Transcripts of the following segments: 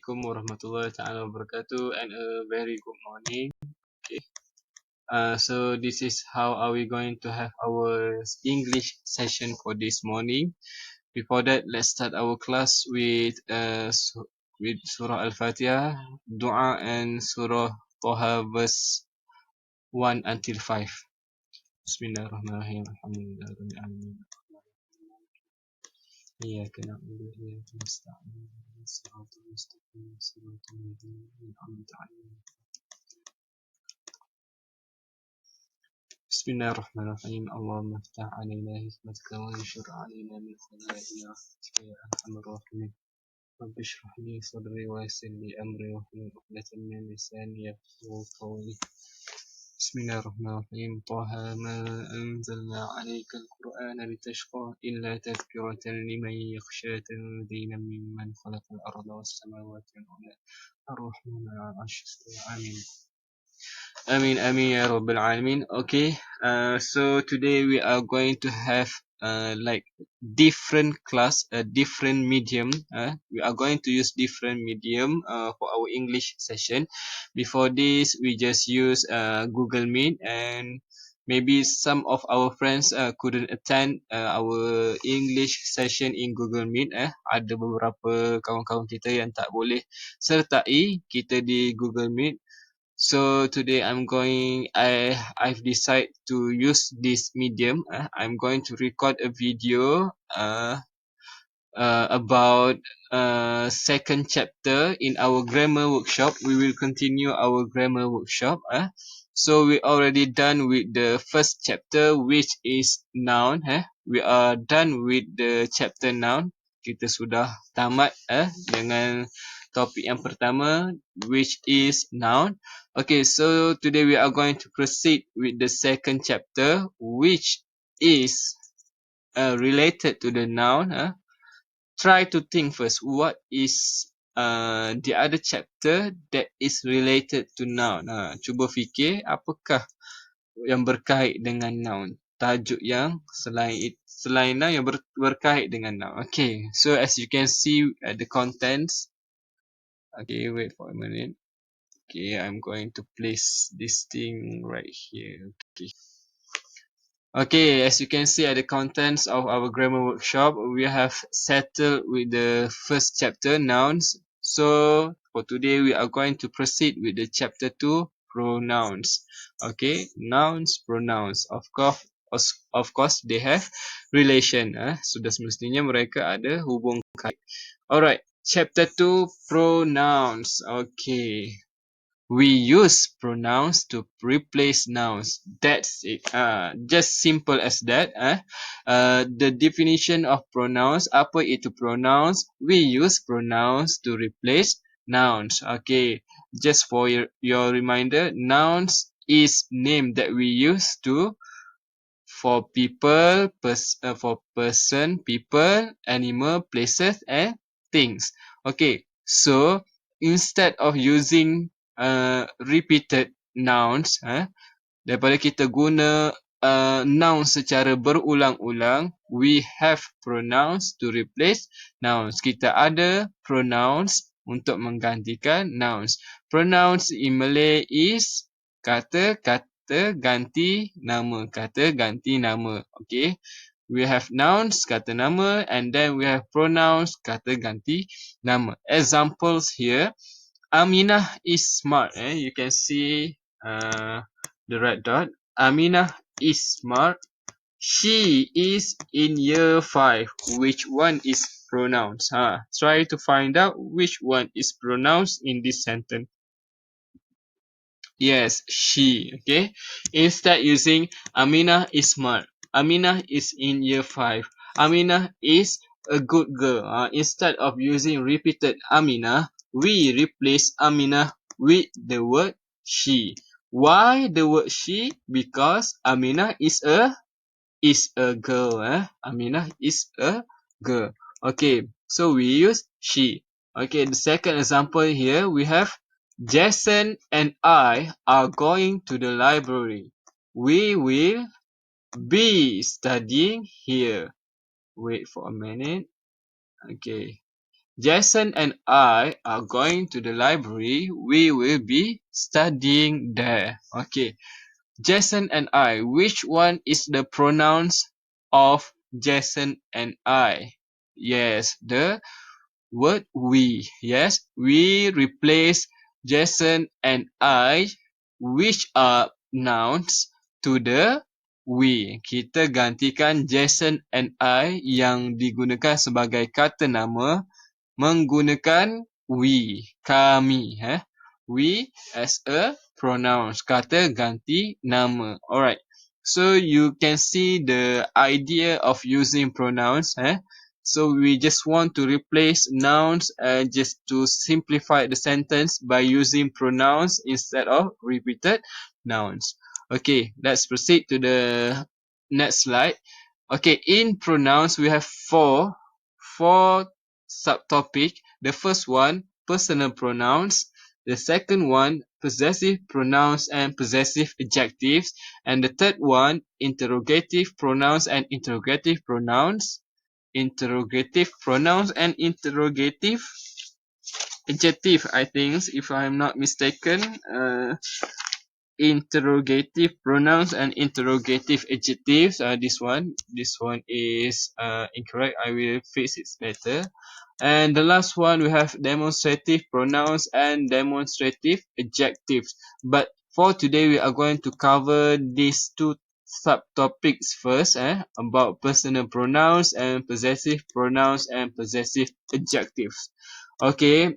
Assalamualaikum warahmatullahi taala wabarakatuh and a very good morning. Okay. So this is how are we going to have our English session for this morning. Before that, let's start our class with with Surah Al-Fatihah, Dua and Surah Toha verse 1 until 5. Bismillahirrahmanirrahim. Alhamdulillahirabbil alamin. إياك نعبد وإياك نستعين اهدنا الصراط المستقيم صراط الذين أنعمت عليهم. بسم الله الرحمن الرحيم. اللهم افتح علينا حكمتك وانشر علينا من خزائن رحمتك يا أرحم الراحمين. رب اشرح لي صدري ويسر لي أمري واحلل عقدة من لساني يفقهوا قولي. بسم الله الرحمن الرحيم. طه ما أنزلنا عليك القرآن لتشقى إلا تذكرة لمن يخشى تنزيلا ممن خلق الأرض والسماوات والأرض الرحمن على العرش استوى. آمين. Amin, amin, ya Rabbil Alamin. Okay, so today we are going to have like different class, a different medium. We are going to use different medium for our English session. Before this, we just use Google Meet, and maybe some of our friends couldn't attend our English session in Google Meet. Ada beberapa kawan-kawan kita yang tak boleh sertai kita di Google Meet. So today I've decided to use this medium. I'm going to record a video about second chapter in our grammar workshop. We will continue our grammar workshop. So we already done with the first chapter, which is noun. We are done with the chapter noun. Kita sudah tamat dengan topik yang pertama, which is noun. Okay, so today we are going to proceed with the second chapter, which is related to the noun. Try to think first, what is the other chapter that is related to noun. Cuba fikir apakah yang berkait dengan noun. Tajuk yang selain noun yang berkait dengan noun. Okay, so as you can see at the contents. Okay, wait for a minute. Okay, I'm going to place this thing right here. Okay, as you can see at the contents of our grammar workshop, we have settled with the first chapter, nouns. So for today, we are going to proceed with the chapter 2, pronouns. Okay, nouns, pronouns. Of course, they have relation. Sudah semestinya mereka ada hubung kait. Alright, chapter 2, pronouns. Okay. We use pronouns to replace nouns. That's it. Just simple as that. The definition of pronouns. Apa itu pronouns? We use pronouns to replace nouns. Okay. Just for your reminder, nouns is name that we use for people, for person, people, animal, places, and things. Okay. So instead of using repeated nouns, daripada kita guna noun secara berulang-ulang, we have pronouns to replace nouns. Kita ada pronouns untuk menggantikan nouns. Pronouns in Malay is kata ganti nama. Kata ganti nama. Okay. We have nouns, kata nama, and then we have pronouns, kata ganti nama. Examples here. Aminah is smart. You can see the red dot. Aminah is smart. She is in year 5. Which one is pronouns? Try to find out which one is pronouns in this sentence. Yes, she. Okay. Instead using Aminah is smart. Aminah is in year 5. Aminah is a good girl. Instead of using repeated Aminah, we replace Aminah with the word she. Why the word she? Because Aminah is a girl. Aminah is a girl. Okay, so we use she. Okay, the second example here we have Jason and I are going to the library. We will be studying here. Wait for a minute. Okay. Jason and I are going to the library. We will be studying there. Okay. Jason and I. Which one is the pronouns of Jason and I? Yes, the word we. Yes, we replace Jason and I, which are nouns, to the we. Kita gantikan Jason and I yang digunakan sebagai kata nama menggunakan we, kami. We as a pronouns, kata ganti nama. Alright. So you can see the idea of using pronouns. So we just want to replace nouns just to simplify the sentence by using pronouns instead of repeated nouns. Okay, let's proceed to the next slide. Okay, in pronouns we have four subtopic. The first one, personal pronouns. The second one, possessive pronouns and possessive adjectives. And the third one, interrogative pronouns and interrogative pronouns. Interrogative pronouns and interrogative adjective, I think, if I'm not mistaken. Interrogative pronouns and interrogative adjectives. This one is incorrect. I will fix it later. And the last one, we have demonstrative pronouns and demonstrative adjectives. But for today, we are going to cover these two subtopics first, about personal pronouns and possessive pronouns and possessive adjectives. Okay,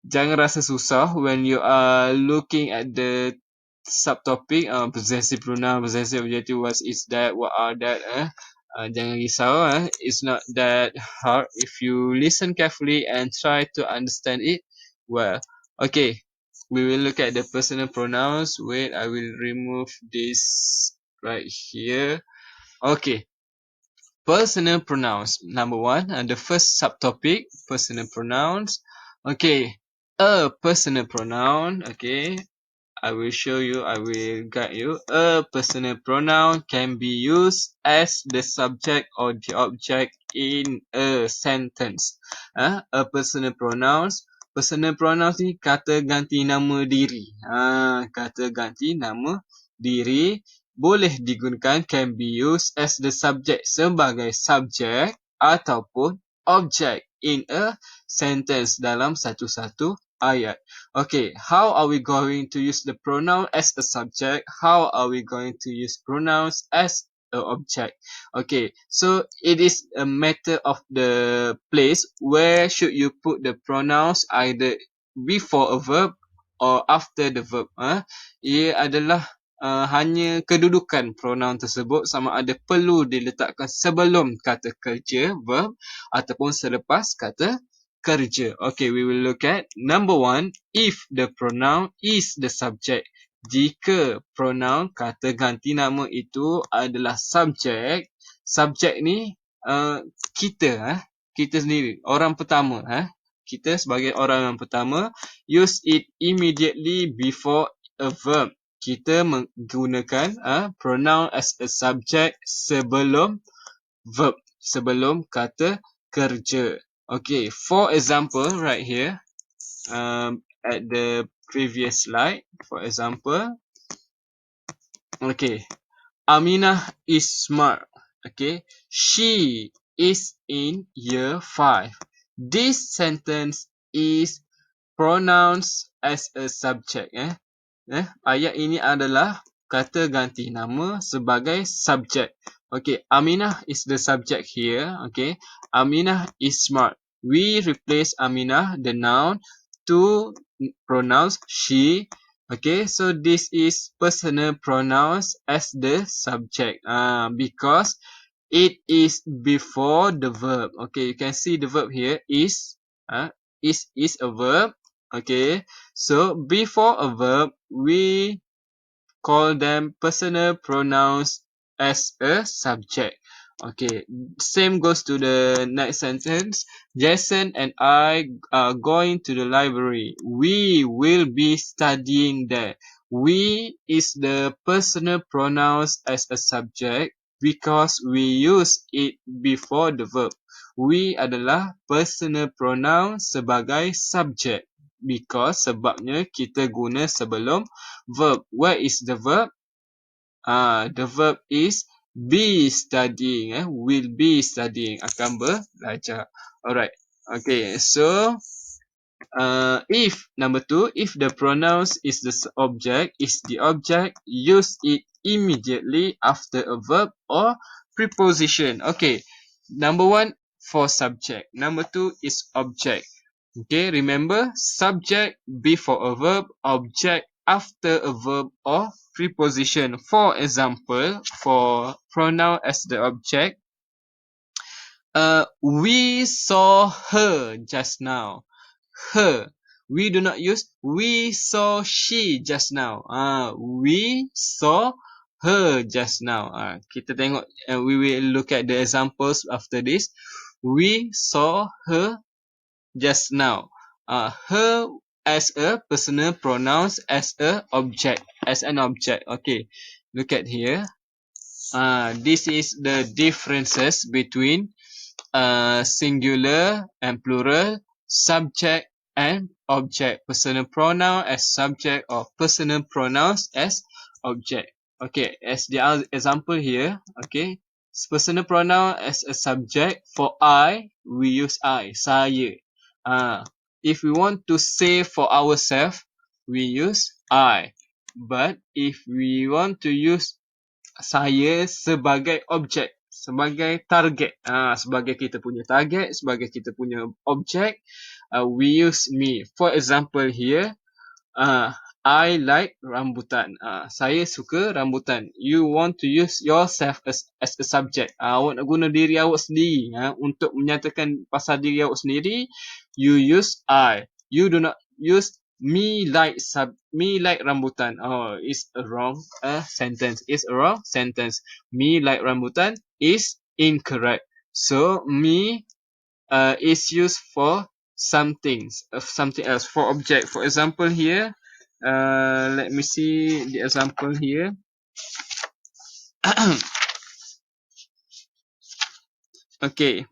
jangan rasa susah when you are looking at the subtopic, possessive pronoun, possessive adjective, what is that, what are that. Jangan risau, it's not that hard if you listen carefully and try to understand it well. Okay, we will look at the personal pronouns. Wait, I will remove this right here. Okay, personal pronouns. Number one, the first subtopic, personal pronouns. Okay, a personal pronoun. Okay, I will show you, I will guide you. A personal pronoun can be used as the subject or the object in a sentence. A personal pronouns ni kata ganti nama diri. Kata ganti nama diri boleh digunakan, can be used as the subject, sebagai subjek ataupun object in a sentence, dalam satu-satu ayat. Okay, how are we going to use the pronoun as a subject? How are we going to use pronouns as an object? Okay, so it is a matter of the place. Where should you put the pronouns? Either before a verb or after the verb. Ia adalah hanya kedudukan pronoun tersebut, sama ada perlu diletakkan sebelum kata kerja, verb, ataupun selepas kata kerja. Okay, we will look at number one, if the pronoun is the subject. Jika pronoun, kata ganti nama itu adalah subjek, subjek ni kita, kita sendiri, orang pertama. Kita sebagai orang yang pertama, use it immediately before a verb. Kita menggunakan pronoun as a subject sebelum verb, sebelum kata kerja. Okay, for example, right here, at the previous slide, for example, okay, Aminah is smart. Okay, she is in year 5. This sentence is pronouns as a subject. Ayat ini adalah kata ganti nama sebagai subject. Okay, Aminah is the subject here. Okay, Aminah is smart. We replace Aminah, the noun, to pronouns she. Okay, so this is personal pronouns as the subject. Because it is before the verb. Okay, you can see the verb here is. Is a verb. Okay, so before a verb, we call them personal pronouns as a subject. Okay, same goes to the next sentence. Jason and I are going to the library. We will be studying there. We is the personal pronouns as a subject because we use it before the verb. We adalah personal pronoun sebagai subjek. Because sebabnya kita guna sebelum verb. Where is the verb? The verb is be studying. Will be studying. Akan belajar. Alright. Okay. So, if number 2, if the pronouns is the object, use it immediately after a verb or preposition. Okay. Number 1 for subject. Number 2 is object. Okay, remember subject before a verb, object after a verb or preposition. For example, for pronoun as the object, we saw her just now. Her. We do not use we saw she just now. We saw her just now. Kita tengok, we will look at the examples after this. We saw her just now. Her as a personal pronouns as a object, as an object. Okay, look at here. This is the differences between singular and plural, subject and object. Personal pronoun as subject or personal pronouns as object. Okay, as the example here, okay, personal pronoun as a subject. For I, we use I, saya. If we want to say for ourselves, we use I. But if we want to use saya sebagai objek, sebagai target, sebagai kita punya target, sebagai kita punya objek, we use me. For example here, I like rambutan. Saya suka rambutan. You want to use yourself as a subject. Awak nak guna diri awak sendiri. Untuk menyatakan pasal diri awak sendiri, you use I. You do not use me like rambutan. Oh, it's a wrong sentence. It's a wrong sentence. Me like rambutan is incorrect. So me is used for something else, for object. For example here, let me see the example here. Okay.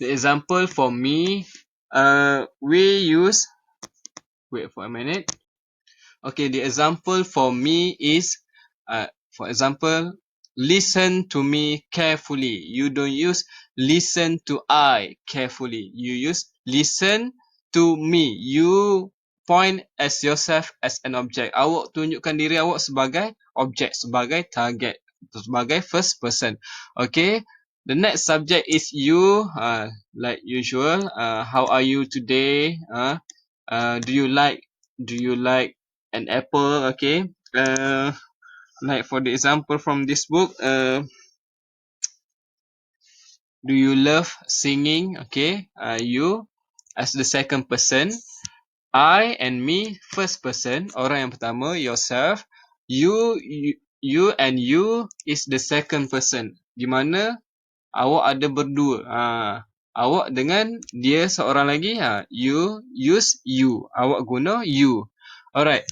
The example for me, we use, wait for a minute. Okay, the example for me is, for example, listen to me carefully. You don't use listen to I carefully. You use listen to me. You point as yourself as an object. Awak tunjukkan diri awak sebagai objek, sebagai target, sebagai first person. Okay. The next subject is you. Like usual. How are you today? Do you like an apple? Okay. Like for the example from this book, do you love singing? Okay. You as the second person. I and me first person. Orang yang pertama, yourself. You and you is the second person. Di mana awak ada berdua. Awak dengan dia seorang lagi. You use you. Awak guna you. Alright.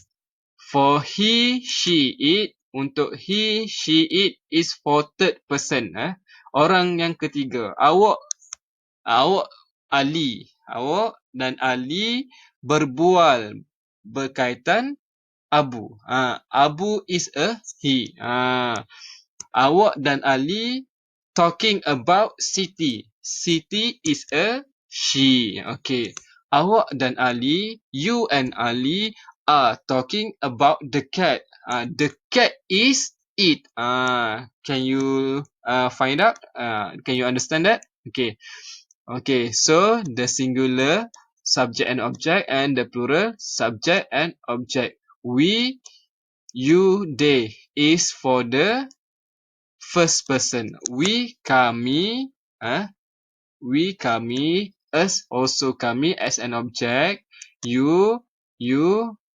For he, she, it. Untuk he, she, it is for third person. Orang yang ketiga. Awak Ali. Awak dan Ali berbual berkaitan Abu. Abu is a he. Awak dan Ali talking about Siti. Siti is a she. Okay. Awak dan Ali, you and Ali are talking about the cat. The cat is it. Can you find out? Can you understand that? Okay. Okay. So the singular subject and object, and the plural subject and object. We, you, they is for the first person. We, kami, us, also kami as an object. You,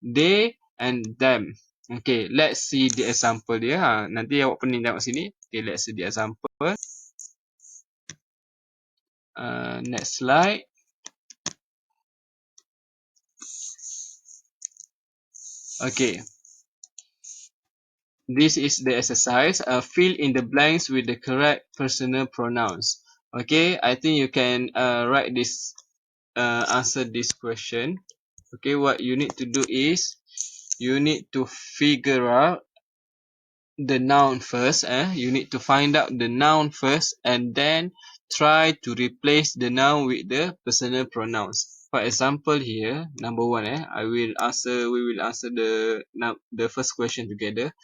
they, and them. Okay, let's see the example dia. Nanti awak pening tengok sini. Okay, let's see the example. Next slide. Okay. This is the exercise. Fill in the blanks with the correct personal pronouns. Okay, I think you can write this, answer this question. Okay, what you need to do is you need to figure out the noun first. You need to find out the noun first and then try to replace the noun with the personal pronouns. For example, here, number one, we will answer the first question together.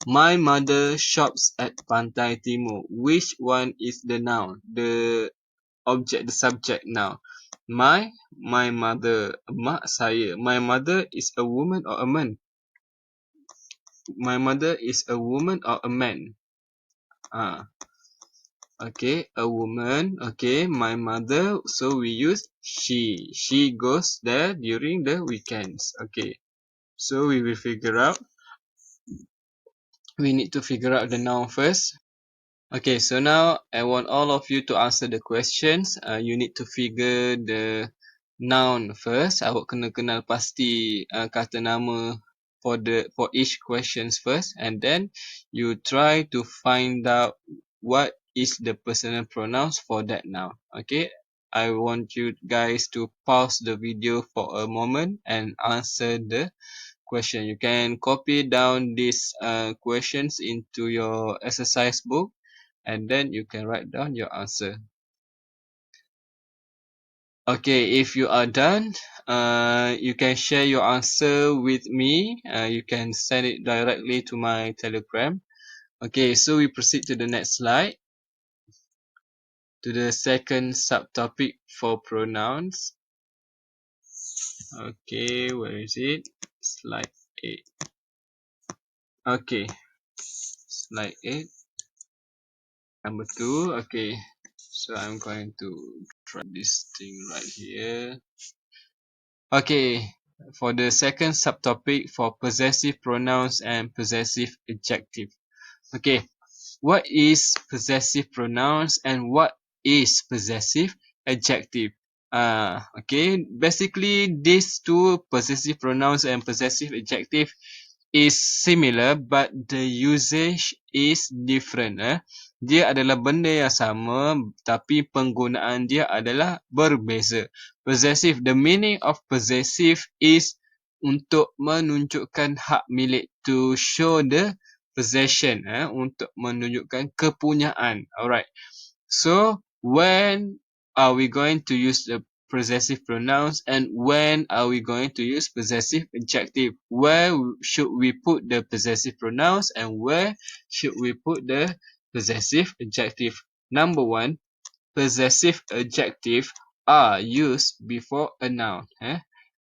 My mother shops at Pantai Timur. Which one is the noun? The object, the subject now. My mother, mak saya. My mother is a woman or a man? My mother is a woman or a man? Ah, okay, a woman. Okay, my mother. So we use she. She goes there during the weekends. Okay, so we will figure out. We need to figure out the noun first. Okay, so now I want all of you to answer the questions. You need to figure the noun first. Awak kena kenal pasti kata nama for each questions first, and then you try to find out what is the personal pronouns for that noun. Okay, I want you guys to pause the video for a moment and answer the question. You can copy down these questions into your exercise book, and then you can write down your answer. Okay, if you are done, you can share your answer with me. You can send it directly to my Telegram. Okay, so we proceed to the next slide, to the second subtopic for pronouns. Okay, where is it? Slide 8. Okay, slide 8, number 2. Okay, so I'm going to try this thing right here. Okay, for the second subtopic for possessive pronouns and possessive adjective. Okay, what is possessive pronouns and what is possessive adjective? Okay, basically these two, possessive pronouns and possessive adjective, is similar but the usage is different. Dia adalah benda yang sama tapi penggunaan dia adalah berbeza. Possessive, the meaning of possessive is untuk menunjukkan hak milik, to show the possession, untuk menunjukkan kepunyaan. Alright. So when are we going to use the possessive pronouns and when are we going to use possessive adjective? Where should we put the possessive pronouns and where should we put the possessive adjective? Number one, possessive adjective are used before a noun.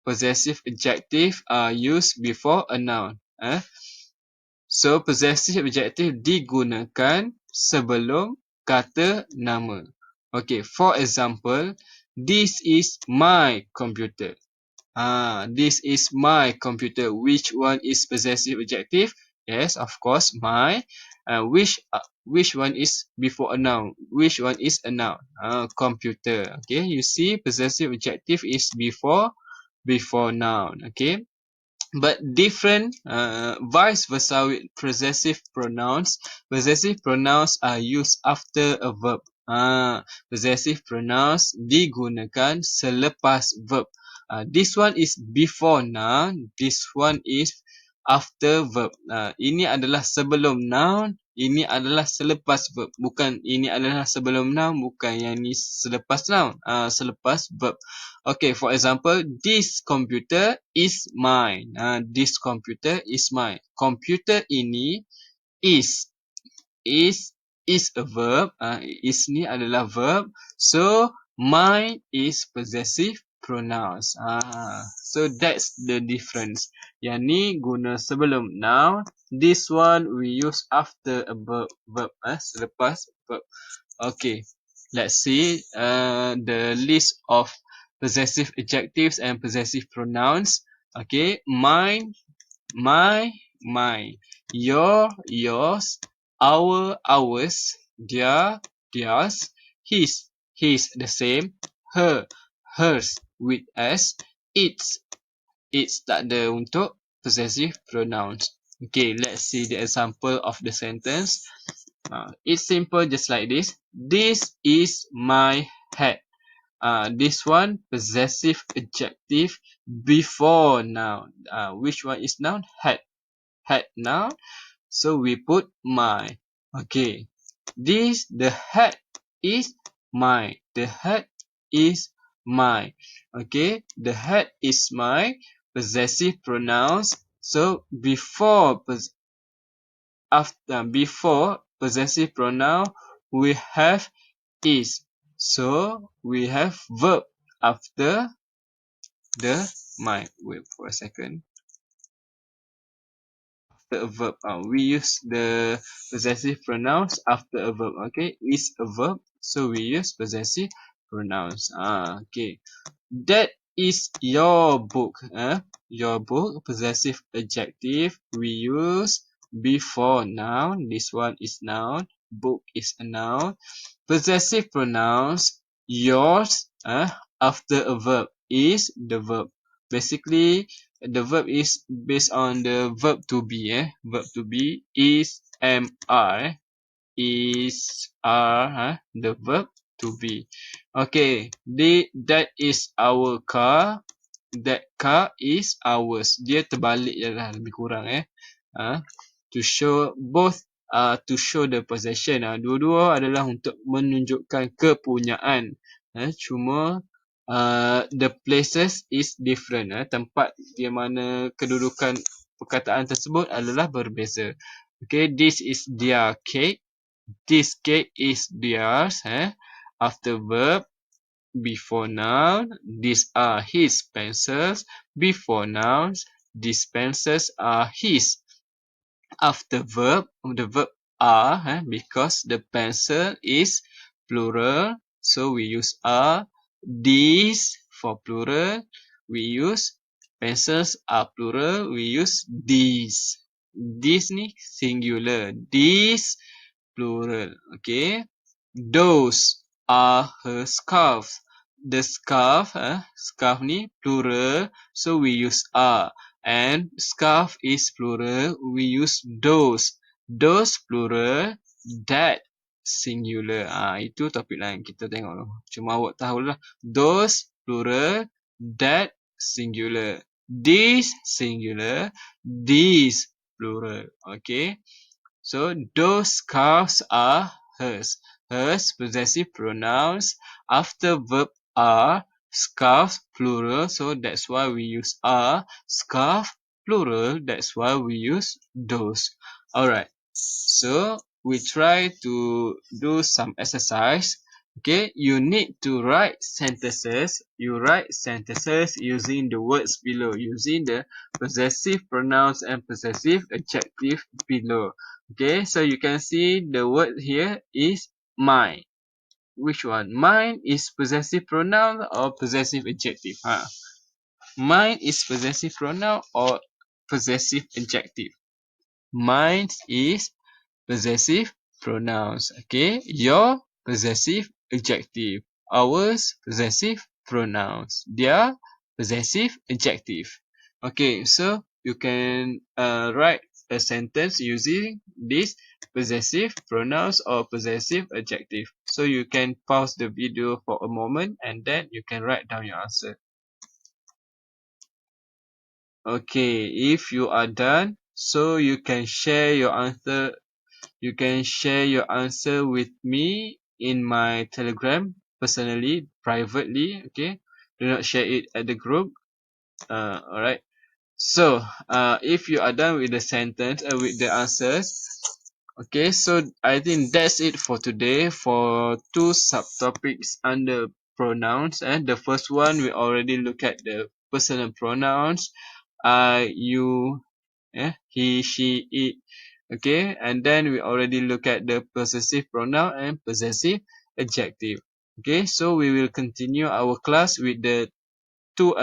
Possessive adjective are used before a noun. So possessive adjective digunakan sebelum kata nama. Okay, for example, this is my computer. This is my computer. Which one is possessive adjective? Yes, of course, my. Which one is before a noun? Which one is a noun? Computer. Okay, you see, possessive adjective is before noun. Okay. But different, vice versa with possessive pronouns. Possessive pronouns are used after a verb. Possessive pronouns digunakan selepas verb. This one is before noun, this one is after verb. Ini adalah sebelum noun, ini adalah selepas verb. Bukan ini adalah sebelum noun, bukan yang ni selepas noun. Selepas verb. Okay, for example, this computer is mine. This computer is mine. Computer ini is is a verb. Is ni adalah verb. So mine is possessive pronouns. So that's the difference. Yang ni guna sebelum noun. This one we use after a verb. Selepas verb. Okay, let's see the list of possessive adjectives and possessive pronouns. Okay, mine, my, mine, your, yours, our, ours, their, theirs, his, the same, her, hers, with s, its tak ada untuk possessive pronouns. Okay, let's see the example of the sentence. It's simple, just like this. This is my hat. This one possessive adjective before noun. Which one is noun? Hat. Hat noun. So we put my. Okay. The hat is mine. The hat is mine. Okay. The hat is my possessive pronouns. So before possessive pronoun we have is. So we have verb after the my. Wait for a second. After a verb, we use the possessive pronouns after a verb. Okay, is a verb, so we use possessive pronouns. Okay. That is your book. Your book, possessive adjective. We use before noun. This one is noun. Book is a noun. Possessive pronouns. Yours. After a verb is the verb. Basically, the verb is based on the verb to be. Verb to be is am, is are, the verb to be. Okay, that is our car. That car is ours. Dia terbalik je lah, lebih kurang to show both, to show the possession. Dua-dua adalah untuk menunjukkan kepunyaan. Cuma the places is different. Tempat di mana kedudukan perkataan tersebut adalah berbeza. Okay, this is their cake. This cake is theirs. After verb, before noun. These are his pencils. Before nouns, these pencils are his. After verb, the verb are, because the pencil is plural, so we use are. These for plural, we use pencils are plural, we use these. These ni singular. These plural. Okay. Those are her scarves. The scarf, scarf ni plural, so we use are. And scarf is plural, we use those. Those plural, that singular. Itu topik lain, kita tengok dulu. Cuma awak tahulah. Those plural, that singular. These singular, these plural. Okay. So those scarves are hers. Hers possessive pronouns after verb are. Scarves plural, so that's why we use are. Scarf plural, that's why we use those. Alright, so we try to do some exercise. Okay, you need to write sentences. You write sentences using the words below, using the possessive pronouns and possessive adjective below. Okay, so you can see the word here is mine. Which one? Mine is possessive pronoun or possessive adjective? Mine is possessive pronoun or possessive adjective? Mine is possessive pronouns. Okay, your possessive adjective. Ours possessive pronouns. Their possessive adjective. Okay, so you can write a sentence using this possessive pronouns or possessive adjective. So you can pause the video for a moment and then you can write down your answer. Okay, if you are done, so you can share your answer. You can share your answer with me in my Telegram personally, privately. Okay, do not share it at the group. Alright. So, if you are done with the sentence, with the answers, okay. So I think that's it for today for two subtopics under pronouns. And the first one we already look at the personal pronouns. You, he, she, it. Okay, and then we already look at the possessive pronoun and possessive adjective. Okay, so we will continue our class with the two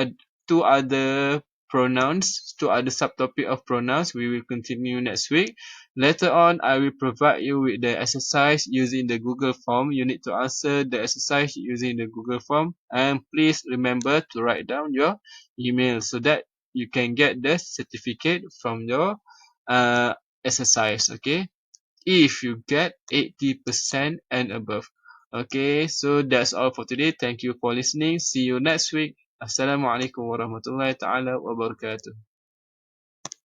two other pronouns, two other subtopic of pronouns. We will continue next week. Later on, I will provide you with the exercise using the Google form. You need to answer the exercise using the Google form, and please remember to write down your email so that you can get the certificate from your exercise. Okay, if you get 80% and above. Okay, so that's all for today. Thank you for listening. See you next week. Assalamualaikum warahmatullahi taala wabarakatuh.